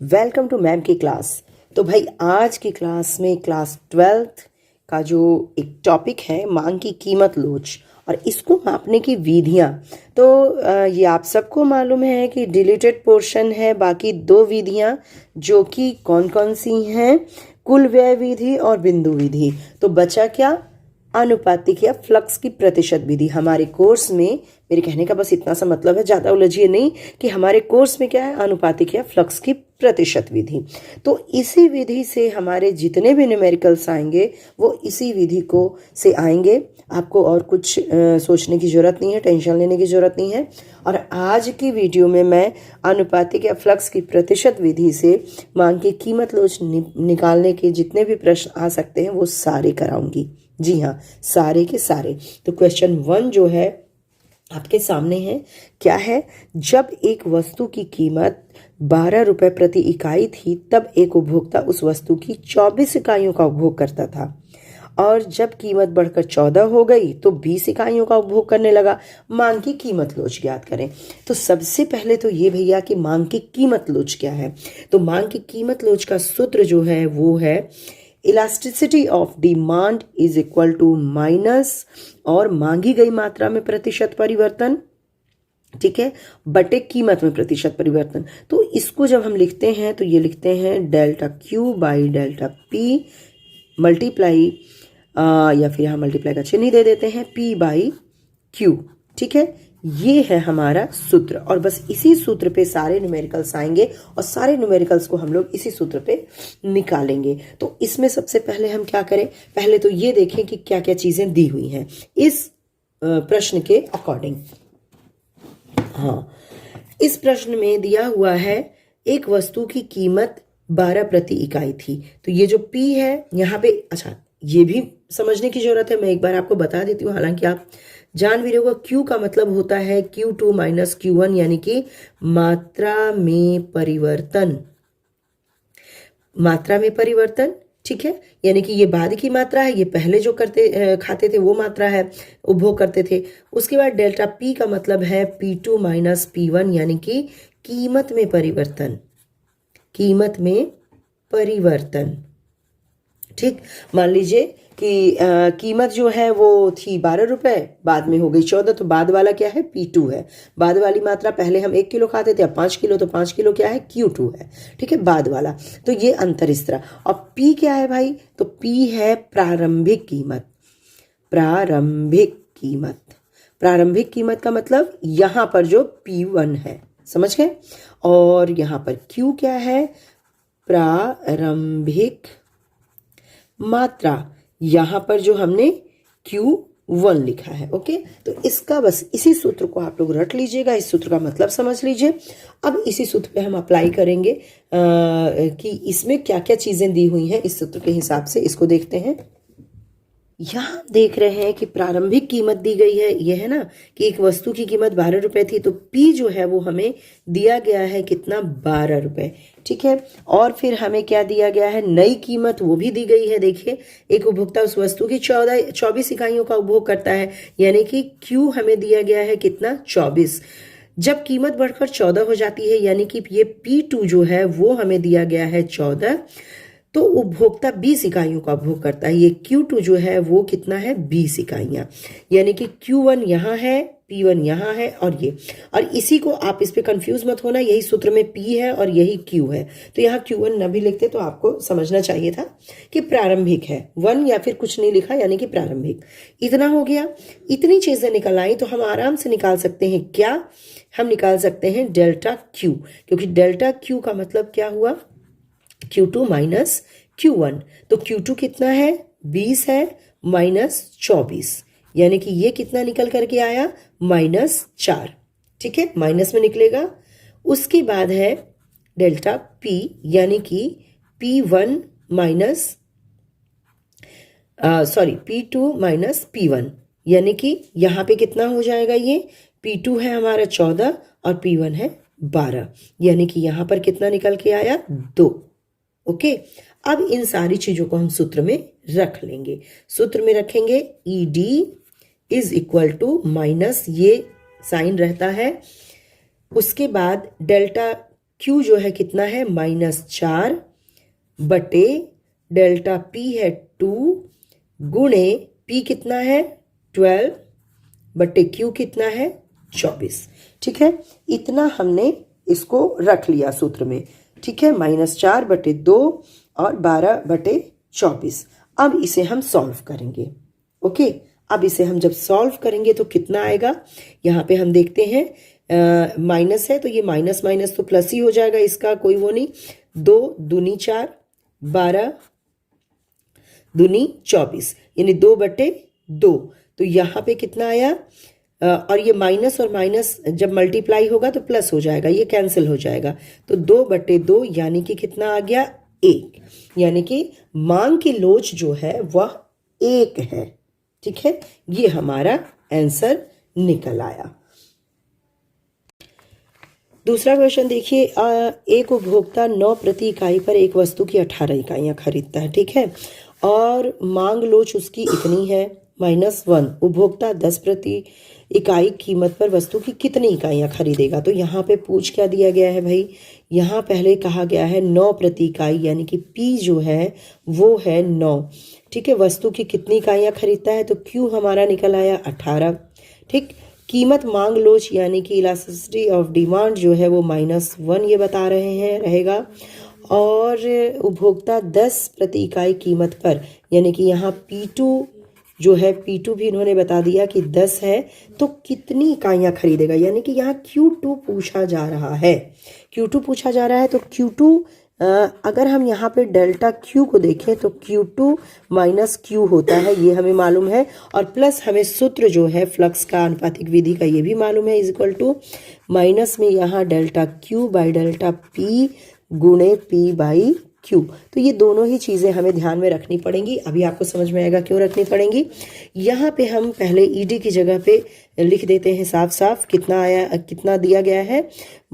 Welcome to ma'am की class. तो भाई आज की क्लास में क्लास 12th का जो एक टॉपिक है मांग की कीमत लोच और इसको मापने की विधियाँ। तो ये आप सबको मालूम है कि डिलीटेड पोर्शन है, बाकी दो विधियाँ जो कि कौन कौन सी हैं, कुल व्यय विधि और बिंदु विधि। तो बचा क्या, आनुपातिक या फ्लक्स की प्रतिशत विधि। हमारे कोर्स में, मेरे कहने का बस इतना सा मतलब है, ज़्यादा उलझिए नहीं, कि हमारे कोर्स में क्या है, आनुपातिक या फ्लक्स की प्रतिशत विधि। तो इसी विधि से हमारे जितने भी न्यूमेरिकल्स आएंगे वो इसी विधि को से आएंगे। आपको और कुछ सोचने की ज़रूरत नहीं है, टेंशन लेने की ज़रूरत नहीं है। और आज की वीडियो में मैं आनुपातिक या फ्लक्स की प्रतिशत विधि से मांग की कीमत लोच निकालने के जितने भी प्रश्न आ सकते हैं वो सारे कराऊंगी। जी हाँ, सारे के सारे। तो क्वेश्चन 1 जो है आपके सामने है, क्या है, जब एक वस्तु की कीमत 12 रुपये प्रति इकाई थी तब एक उपभोक्ता उस वस्तु की 24 इकाइयों का उपभोग करता था, और जब कीमत बढ़कर 14 हो गई तो 20 इकाइयों का उपभोग करने लगा। मांग की कीमत लोच ज्ञात करें। तो सबसे पहले तो ये भैया कि मांग की कीमत लोच क्या है। तो मांग की कीमत लोच का सूत्र जो है वो है elasticity of demand is equal to minus और मांगी गई मात्रा में प्रतिशत परिवर्तन, ठीक है, बटे कीमत में प्रतिशत परिवर्तन। तो इसको जब हम लिखते हैं तो ये लिखते हैं delta Q by delta P multiply, या फिर यहाँ मल्टीप्लाई का चिन्ह दे देते हैं, पी बाई क्यू। ठीक है, ये है हमारा सूत्र और बस इसी सूत्र पे सारे न्यूमेरिकल्स आएंगे और सारे न्यूमेरिकल्स को हम लोग इसी सूत्र पे निकालेंगे। तो इसमें सबसे पहले हम क्या करें, पहले तो ये देखें कि क्या क्या चीजें दी हुई हैं इस प्रश्न के अकॉर्डिंग। हाँ, इस प्रश्न में दिया हुआ है एक वस्तु की कीमत 12 प्रति इकाई थी। तो ये जो P है यहाँ पे, अच्छा ये भी समझने की जरूरत है, मैं एक बार आपको बता देती हूँ, हालांकि आप जान भी रहोगे। Q का मतलब होता है Q2 माइनस Q1, यानी कि मात्रा में परिवर्तन, मात्रा में परिवर्तन। ठीक है, यानी कि ये बाद की मात्रा है, ये पहले जो करते खाते थे वो मात्रा है, उपभोग करते थे। उसके बाद डेल्टा P का मतलब है P2 माइनस P1, यानी कि कीमत में परिवर्तन, कीमत में परिवर्तन। ठीक, मान लीजिए कि कीमत जो है वो थी 12 रुपए, बाद में हो गई 14, तो बाद वाला क्या है, P2 है। बाद वाली मात्रा, पहले हम 1 किलो खाते थे, अब 5 किलो, तो 5 किलो क्या है, Q2 है। ठीक है, बाद वाला। तो ये अंतर इस तरह। और P क्या है भाई, तो P है प्रारंभिक कीमत। प्रारंभिक कीमत, प्रारंभिक कीमत का मतलब यहां पर जो P1 है, समझ गए। और यहां पर Q क्या है, प्रारंभिक मात्रा, यहां पर जो हमने Q1 लिखा है। ओके, तो इसका बस इसी सूत्र को आप लोग रट लीजिएगा, इस सूत्र का मतलब समझ लीजिए। अब इसी सूत्र पे हम अप्लाई करेंगे कि इसमें क्या क्या चीजें दी हुई हैं इस सूत्र के हिसाब से, इसको देखते हैं। यहाँ देख रहे हैं कि प्रारंभिक कीमत दी गई है, यह है ना कि एक वस्तु की कीमत 12 रुपए थी, तो P जो है वो हमें दिया गया है कितना, 12 रुपए। ठीक है, और फिर हमें क्या दिया गया है, नई कीमत, वो भी दी गई है। देखिए, एक उपभोक्ता उस वस्तु की 24 इकाइयों का उपभोग करता है, यानी कि Q हमें दिया गया है कितना, 24। जब कीमत बढ़कर 14 हो जाती है, यानी कि ये P2 जो है वो हमें दिया गया है 14, तो उपभोक्ता 20 इकाइयों का उपभोग करता है। ये Q2 जो है वो कितना है, 20 इकाइयां, यानी कि Q1 यहाँ है, P1 यहाँ है, और ये, और इसी को आप इस पे कंफ्यूज मत होना, यही सूत्र में P है और यही Q है। तो यहाँ Q1 न भी लिखते तो आपको समझना चाहिए था कि प्रारंभिक है, 1 या फिर कुछ नहीं लिखा, यानी कि प्रारंभिक। इतना हो गया, इतनी चीजें निकल आई तो हम आराम से निकाल सकते हैं क्या, हम निकाल सकते हैं डेल्टा Q, क्योंकि डेल्टा Q का मतलब क्या हुआ, Q2 माइनस Q1। तो Q2 कितना है, 20 है, माइनस 24, यानी कि ये कितना निकल करके आया, -4। ठीक है, माइनस में निकलेगा। उसके बाद है डेल्टा P, यानी कि P1 minus P2 minus P1, यानी कि यहाँ पे कितना हो जाएगा, ये P2 है हमारा 14 और P1 है 12, यानी कि यहाँ पर कितना निकल के आया, 2। ओके, अब इन सारी चीजों को हम सूत्र में रख लेंगे। सूत्र में रखेंगे ED is equal to minus, ये साइन रहता है, उसके बाद डेल्टा Q जो है कितना है -4 बटे डेल्टा P है 2 गुणे P कितना है 12 बटे Q कितना है 24। ठीक है, इतना हमने इसको रख लिया सूत्र में। ठीक है, -4 बटे 2 और 12 बटे 24। अब इसे हम सॉल्व करेंगे। ओके, अब इसे हम जब सॉल्व करेंगे तो कितना आएगा, यहाँ पे हम देखते हैं माइनस है तो ये माइनस माइनस तो प्लस ही हो जाएगा, इसका कोई वो नहीं। 2 दूनी 4, 12 दूनी 24, यानी 2 बटे 2। तो यहाँ पे कितना आया, और ये माइनस और माइनस जब मल्टीप्लाई होगा तो प्लस हो जाएगा, ये कैंसिल हो जाएगा। तो 2 बटे 2 यानी कि कितना आ गया 1, यानी कि मांग की लोच जो है वह 1 है। ठीक है, ये हमारा आंसर निकल आया। दूसरा क्वेश्चन देखिए, एक उपभोक्ता 9 प्रति इकाई पर एक वस्तु की 18 इकाइयां खरीदता है। ठीक है, और मांग लोच उसकी इतनी है -1। उपभोक्ता 10 प्रति इकाई कीमत पर वस्तु की कितनी इकाइयां खरीदेगा। तो यहाँ पे पूछ क्या दिया गया है भाई, यहाँ पहले कहा गया है 9 प्रति इकाई, यानी कि P जो है वो है 9। ठीक है, वस्तु की कितनी इकाइयां खरीदता है, तो Q हमारा निकल आया 18। ठीक, कीमत मांग लोच यानी कि इलास्टिसिटी ऑफ डिमांड जो है वो -1 ये बता रहे हैं रहेगा। और उपभोक्ता 10 प्रति इकाई कीमत पर, यानी कि यहाँ P2 जो है, P2 भी इन्होंने बता दिया कि 10 है, तो कितनी इकाइयां खरीदेगा, यानी कि यहाँ Q2 पूछा जा रहा है। Q2 पूछा जा रहा है, तो Q2 अगर हम यहाँ पे डेल्टा Q को देखें तो Q2 माइनस Q होता है, ये हमें मालूम है। और प्लस हमें सूत्र जो है फ्लक्स का आनुपातिक विधि का ये भी मालूम है, इज इक्वल टू माइनस में यहाँ delta Q by delta P गुणे P बाई Q। तो ये दोनों ही चीज़ें हमें ध्यान में रखनी पड़ेंगी। अभी आपको समझ में आएगा क्यों रखनी पड़ेंगी। यहाँ पे हम पहले ED की जगह पे लिख देते हैं साफ साफ, कितना आया, कितना दिया गया है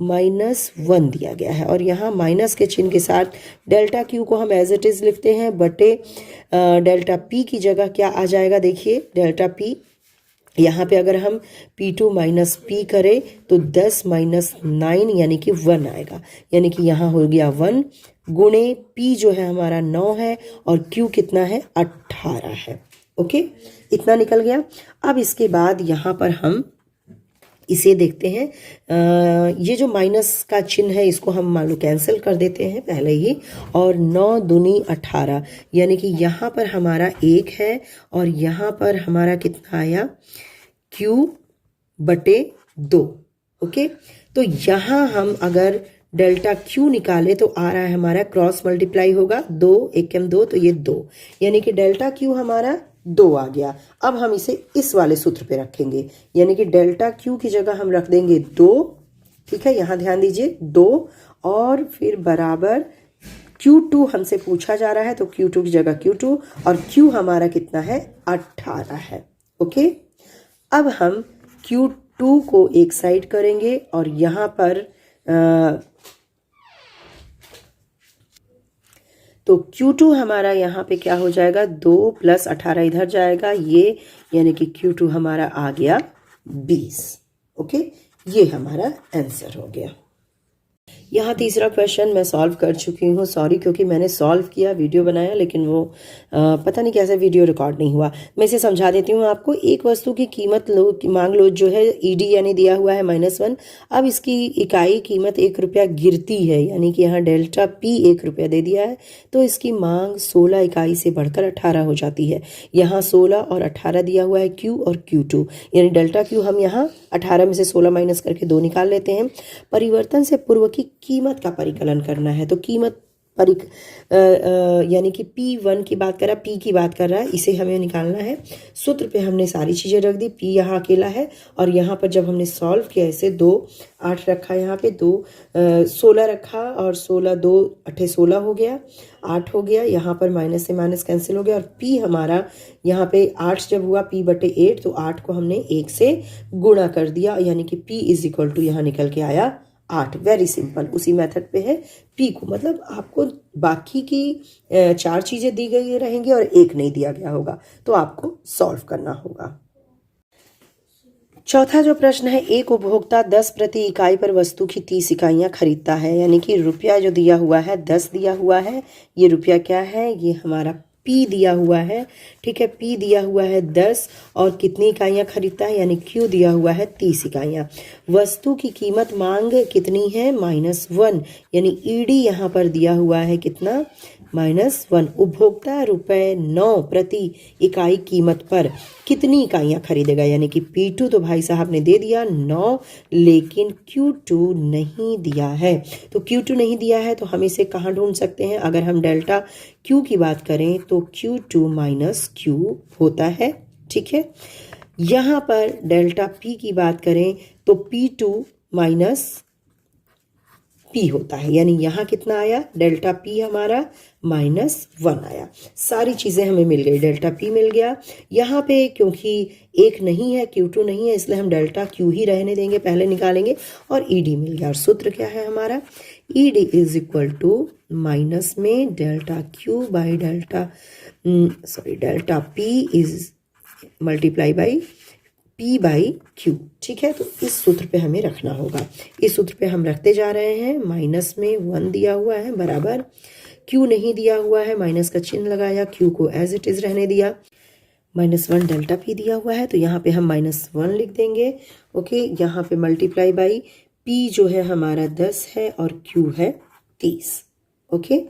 -1 दिया गया है। और यहाँ माइनस के चिन्ह के साथ डेल्टा Q को हम एज इट इज़ लिखते हैं, बटे डेल्टा P की जगह क्या आ जाएगा, देखिए डेल्टा P। यहाँ पे अगर हम P2 माइनस P करें तो 10 माइनस 9 यानी कि 1 आएगा, यानी कि यहाँ हो गया 1 गुणे P जो है हमारा 9 है और Q कितना है 18 है। ओके, इतना निकल गया। अब इसके बाद यहाँ पर हम इसे देखते हैं, ये जो माइनस का चिन्ह है इसको हम मान लो कैंसिल कर देते हैं पहले ही। और 9 दूनी 18, यानी कि यहाँ पर हमारा 1 है और यहाँ पर हमारा कितना आया Q बटे 2। ओके, तो यहाँ हम अगर डेल्टा Q निकाले तो आ रहा है हमारा क्रॉस मल्टीप्लाई होगा, 2 1 2, तो ये 2, यानी कि डेल्टा Q हमारा 2 आ गया। अब हम इसे इस वाले सूत्र पे रखेंगे, यानी कि डेल्टा Q की जगह हम रख देंगे 2। ठीक है, यहाँ ध्यान दीजिए 2, और फिर बराबर Q2 हमसे पूछा जा रहा है तो Q2 की जगह Q2, और Q हमारा कितना है 18 है। ओके, अब हम Q2 को एक साइड करेंगे और यहाँ पर तो Q2 हमारा यहाँ पे क्या हो जाएगा, 2 + 18 इधर जाएगा ये, यानी कि Q2 हमारा आ गया 20। ओके, ये हमारा आंसर हो गया। यहाँ तीसरा क्वेश्चन मैं सॉल्व कर चुकी हूँ, सॉरी, क्योंकि मैंने सॉल्व किया, वीडियो बनाया, लेकिन वो पता नहीं कैसे वीडियो रिकॉर्ड नहीं हुआ। मैं इसे समझा देती हूँ आपको। एक वस्तु की कीमत मांग लो जो है ED यानी दिया हुआ है -1। अब इसकी इकाई कीमत 1 रुपया गिरती है, यानी कि यहाँ डेल्टा P 1 रुपया दे दिया है, तो इसकी मांग 16 इकाई से बढ़कर 18 हो जाती है। यहाँ 16 और 18 दिया हुआ है Q और Q2, यानी डेल्टा Q हम यहाँ 18 में से 16 माइनस करके 2 निकाल लेते हैं। परिवर्तन से पूर्व की कीमत का परिकलन करना है, तो कीमत यानी कि P1 की बात कर रहा है, P की बात कर रहा है, इसे हमें निकालना है। सूत्र पे हमने सारी चीज़ें रख दी, P यहाँ अकेला है, और यहाँ पर जब हमने सॉल्व किया इसे 2 8 रखा, यहाँ पे 2 16 रखा, और 16 2 8 16 हो गया, 8 हो गया, यहाँ पर माइनस से माइनस कैंसिल हो गया, और P हमारा यहाँ पे 8 जब हुआ P बटे 8, तो 8 को हमने 1 से गुणा कर दिया, यानी कि P इज इक्वल टू यहाँ निकल के आया 8। वेरी सिंपल, उसी मेथड पे है। P को मतलब आपको बाकी की 4 चीज़ें दी गई रहेंगी और 1 नहीं दिया गया होगा, तो आपको सॉल्व करना होगा। चौथा जो प्रश्न है, एक उपभोक्ता 10 प्रति इकाई पर वस्तु की 30 इकाइयाँ खरीदता है, यानी कि रुपया जो दिया हुआ है 10 दिया हुआ है, ये रुपया क्या है, ये हमारा P दिया हुआ है, ठीक है, P दिया हुआ है 10 और कितनी इकाइयाँ खरीदता है, यानी Q दिया हुआ है 30 इकाइयाँ। वस्तु की कीमत मांग कितनी है, -1, यानी ED यहाँ पर दिया हुआ है कितना, -1। उपभोक्ता ₹9 प्रति इकाई कीमत पर कितनी इकाइयाँ खरीदेगा, यानी कि P2 तो भाई साहब ने दे दिया 9, लेकिन Q2 नहीं दिया है। तो Q2 नहीं दिया है तो हम इसे कहाँ ढूंढ सकते हैं, अगर हम डेल्टा Q की बात करें तो Q2 माइनस Q होता है, ठीक है। यहाँ पर डेल्टा P की बात करें तो P2 माइनस P होता है, यानी यहाँ कितना आया, डेल्टा P हमारा -1 आया। सारी चीज़ें हमें मिल गई, डेल्टा P मिल गया। यहाँ पे क्योंकि एक नहीं है, Q2 नहीं है, इसलिए हम डेल्टा Q ही रहने देंगे, पहले निकालेंगे, और ED मिल गया। और सूत्र क्या है हमारा, ED is equal to minus में delta Q by delta P is multiply by P by Q, ठीक है। तो इस सूत्र पे हमें रखना होगा, इस सूत्र पे हम रखते जा रहे हैं। माइनस में 1 दिया हुआ है बराबर, Q नहीं दिया हुआ है, माइनस का चिन्ह लगाया, Q को एज इट इज रहने दिया, -1 डेल्टा P दिया हुआ है तो यहाँ पे हम -1 लिख देंगे, ओके। यहाँ पे मल्टीप्लाई बाई P जो है हमारा 10 है और Q है 30, ओके।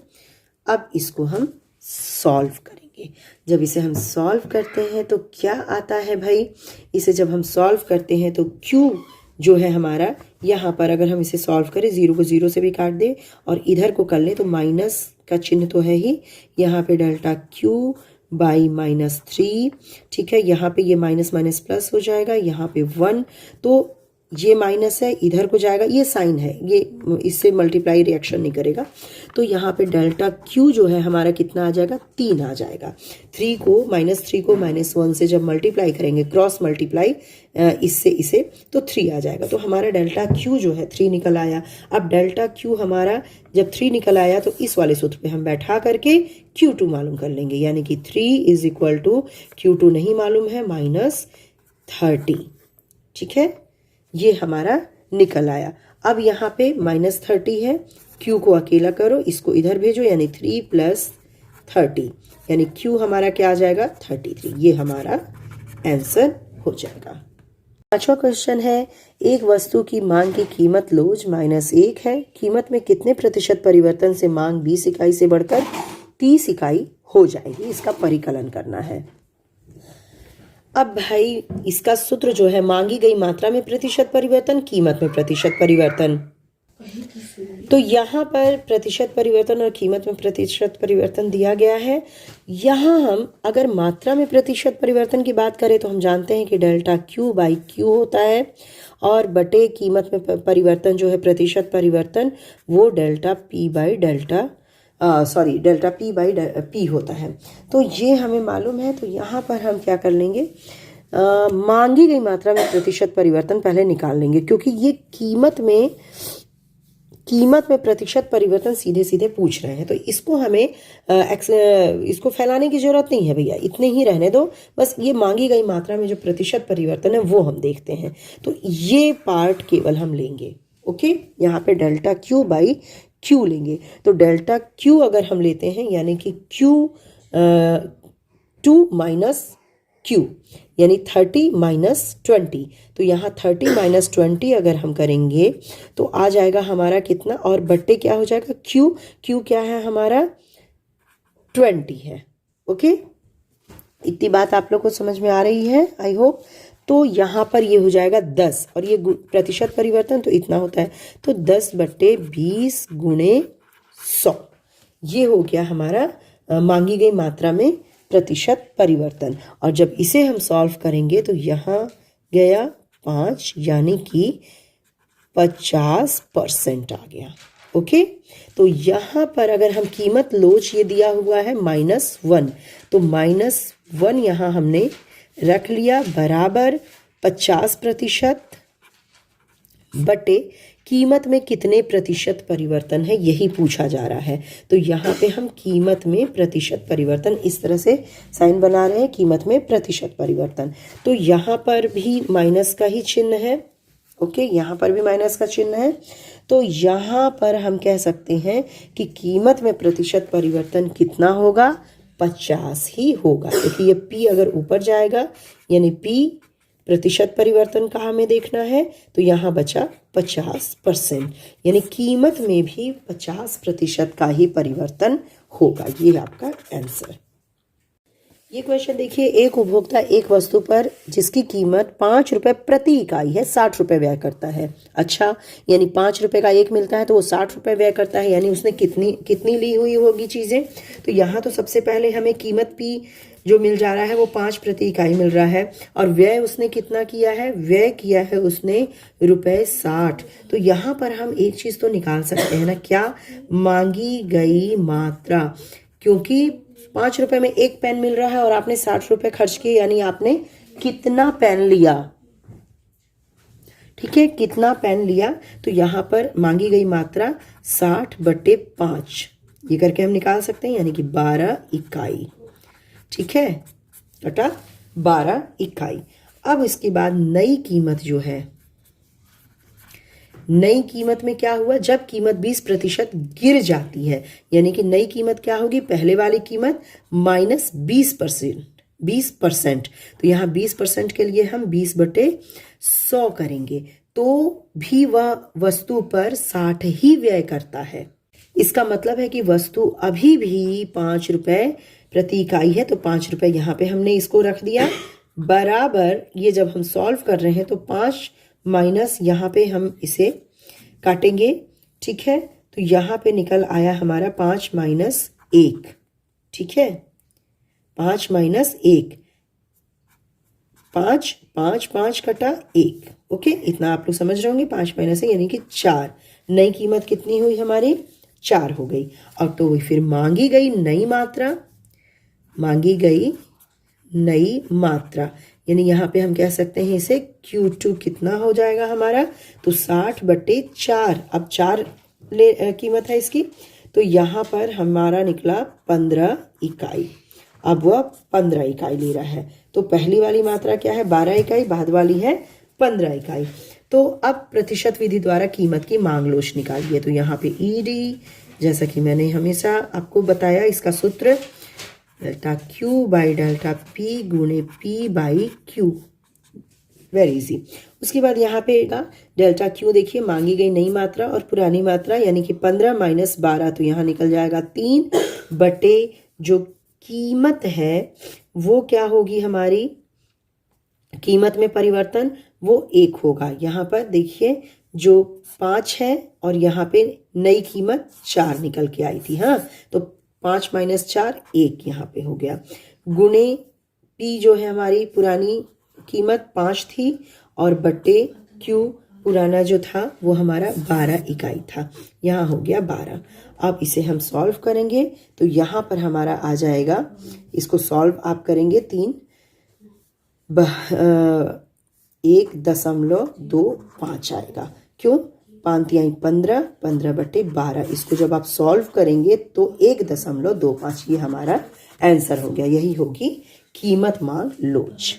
अब इसको हम सॉल्व करेंगे। जब इसे हम सॉल्व करते हैं तो क्या आता है भाई, इसे जब हम सॉल्व करते हैं तो Q जो है हमारा, यहाँ पर अगर हम इसे सॉल्व करें, 0 को 0 से भी काट दें और इधर को कर लें तो माइनस का चिन्ह तो है ही, यहाँ पे डेल्टा Q बाई -3, ठीक है। यहाँ पे ये माइनस माइनस प्लस हो जाएगा, यहाँ पे 1, तो ये माइनस है, इधर को जाएगा, ये साइन है, ये इससे मल्टीप्लाई रिएक्शन नहीं करेगा, तो यहाँ पे डेल्टा Q जो है हमारा कितना आ जाएगा, 3 आ जाएगा। 3 को -1 से जब मल्टीप्लाई करेंगे, क्रॉस मल्टीप्लाई इससे इसे, तो 3 आ जाएगा। तो हमारा डेल्टा Q जो है 3 निकल आया। अब डेल्टा Q हमारा जब 3 निकल आया तो इस वाले सूत्र पे हम बैठा करके Q2 मालूम कर लेंगे, यानी कि 3 इज इक्वल टू Q2 नहीं मालूम है, -30, ठीक है। ये हमारा निकल आया। अब यहाँ पे -30 है, Q को अकेला करो, इसको इधर भेजो, यानी 3 + 30, यानी Q हमारा क्या आ जाएगा, 33। ये हमारा आंसर हो जाएगा। पांचवा क्वेश्चन है, एक वस्तु की मांग की कीमत लोज -1 है, कीमत में कितने प्रतिशत परिवर्तन से मांग 20 इकाई से बढ़कर 30 इकाई हो जाएगी, इसका परिकलन करना है। अब भाई इसका सूत्र जो है, मांगी गई मात्रा में प्रतिशत परिवर्तन, कीमत में प्रतिशत परिवर्तन, तो यहाँ पर प्रतिशत परिवर्तन और कीमत में प्रतिशत परिवर्तन दिया गया है। यहाँ हम अगर मात्रा में प्रतिशत परिवर्तन की बात करें तो हम जानते हैं कि डेल्टा Q बाई Q होता है, और बटे कीमत में परिवर्तन जो है प्रतिशत परिवर्तन, वो delta P by delta P होता है। तो ये हमें मालूम है, तो यहाँ पर हम क्या कर लेंगे, मांगी गई मात्रा में प्रतिशत परिवर्तन पहले निकाल लेंगे, क्योंकि ये कीमत में प्रतिशत परिवर्तन सीधे सीधे पूछ रहे हैं, तो इसको हमें इसको फैलाने की जरूरत नहीं है भैया, इतने ही रहने दो, बस ये मांगी गई मात्रा में जो प्रतिशत परिवर्तन है वो हम देखते हैं, तो ये पार्ट केवल हम लेंगे, ओके। यहाँ पे डेल्टा Q बाई Q लेंगे, तो डेल्टा Q अगर हम लेते हैं, यानी कि Q2 माइनस Q, यानी 30 - 20, तो यहाँ 30 - 20 अगर हम करेंगे तो आ जाएगा हमारा कितना, और बट्टे क्या हो जाएगा, Q क्या है हमारा, 20 है, ओके। इतनी बात आप लोग को समझ में आ रही है, आई होप। तो यहाँ पर ये हो जाएगा 10, और ये प्रतिशत परिवर्तन तो इतना होता है, तो 10/20 × 100, ये हो गया हमारा मांगी गई मात्रा में प्रतिशत परिवर्तन। और जब इसे हम सॉल्व करेंगे तो यहाँ गया 5, यानी कि 50% आ गया, ओके। तो यहाँ पर अगर हम कीमत लोच ये दिया हुआ है -1, तो -1 यहाँ हमने रख लिया, बराबर 50% बटे कीमत में कितने प्रतिशत परिवर्तन है यही पूछा जा रहा है। तो यहाँ पे हम कीमत में प्रतिशत परिवर्तन इस तरह से साइन बना रहे हैं, कीमत में प्रतिशत परिवर्तन। तो यहाँ पर भी माइनस का ही चिन्ह है, ओके, यहाँ पर भी माइनस का चिन्ह है। तो यहाँ पर हम कह सकते हैं कि कीमत में प्रतिशत परिवर्तन कितना होगा, 50 ही होगा, क्योंकि ये p अगर ऊपर जाएगा यानी p प्रतिशत परिवर्तन का हमें देखना है, तो यहाँ बचा 50%, यानी कीमत में भी 50% का ही परिवर्तन होगा। ये आपका आंसर। ये क्वेश्चन देखिए, एक उपभोक्ता एक वस्तु पर जिसकी कीमत 5 रुपए प्रति इकाई है 60 रुपए व्यय करता है। अच्छा, यानी 5 रुपए का एक मिलता है तो वो 60 रुपए व्यय करता है, यानी उसने कितनी ली हुई होगी चीज़ें। तो यहाँ तो सबसे पहले हमें कीमत p जो मिल जा रहा है वो 5 प्रति इकाई मिल रहा है, और व्यय उसने कितना किया है, व्यय किया है उसने ₹60। तो यहाँ पर हम एक चीज़ तो निकाल सकते हैं ना, क्या, मांगी गई मात्रा, क्योंकि 5 रुपए में एक पेन मिल रहा है और आपने 60 रुपए खर्च किए, यानी आपने कितना पेन लिया, ठीक है, कितना पेन लिया। तो यहाँ पर मांगी गई मात्रा 60/5 ये करके हम निकाल सकते हैं, यानी कि 12 इकाई, ठीक है, बटा 12 इकाई। अब इसके बाद नई कीमत जो है, नई कीमत में क्या हुआ, जब कीमत 20% गिर जाती है, यानी कि नई कीमत क्या होगी, पहले वाली कीमत माइनस 20%। तो यहाँ 20% के लिए हम 20/100 करेंगे, तो भी वह वस्तु पर 60 ही व्यय करता है। इसका मतलब है कि वस्तु अभी भी 5 रुपए प्रति इकाई है, तो 5 रुपए यहाँ पे हमने इसको रख दिया बराबर। ये जब हम सॉल्व कर रहे हैं तो 5 माइनस यहाँ पे हम इसे काटेंगे, ठीक है, तो यहाँ पे निकल आया हमारा 5 - 1, ठीक है, 5 - 1, 5 5 5 कटा 1, ओके, इतना आप लोग समझ रहे होंगे। 5 - 1 यानी कि 4। नई कीमत कितनी हुई हमारी, 4 हो गई। अब तो फिर मांगी गई नई मात्रा, मांगी गई नई मात्रा, यानी यहाँ पे हम कह सकते हैं इसे Q2 कितना हो जाएगा हमारा, तो 60/4। अब 4 कीमत है इसकी, तो यहाँ पर हमारा निकला 15 इकाई। अब वह 15 इकाई ले रहा है। तो पहली वाली मात्रा क्या है, 12 इकाई, बाद वाली है 15 इकाई। तो अब प्रतिशत विधि द्वारा कीमत की मांग लोच निकालिए। तो यहाँ पे ED, जैसा कि मैंने हमेशा आपको बताया, इसका सूत्र डेल्टा Q/डेल्टा P गुणे P/Q, वेरी इजी। उसके बाद यहाँ पे डेल्टा Q देखिए, मांगी गई नई मात्रा और पुरानी मात्रा, यानी कि 15 - 12, तो यहाँ निकल जाएगा 3 बटे जो कीमत है वो क्या होगी हमारी, कीमत में परिवर्तन वो 1 होगा। यहाँ पर देखिए जो 5 है और यहाँ पे नई कीमत 4 निकल के आई थी, हाँ, तो 5 - 4 1 यहाँ पे हो गया, गुणे P जो है हमारी पुरानी कीमत 5 थी, और बटे Q पुराना जो था वो हमारा 12 इकाई था, यहाँ हो गया 12। अब इसे हम सॉल्व करेंगे तो यहाँ पर हमारा आ जाएगा, इसको सॉल्व आप करेंगे 1.25 आएगा। क्यों, 5 × 15 15/12। इसको जब आप सॉल्व करेंगे तो 1.25 ये हमारा आंसर हो गया। यही होगी कीमत मांग लोच।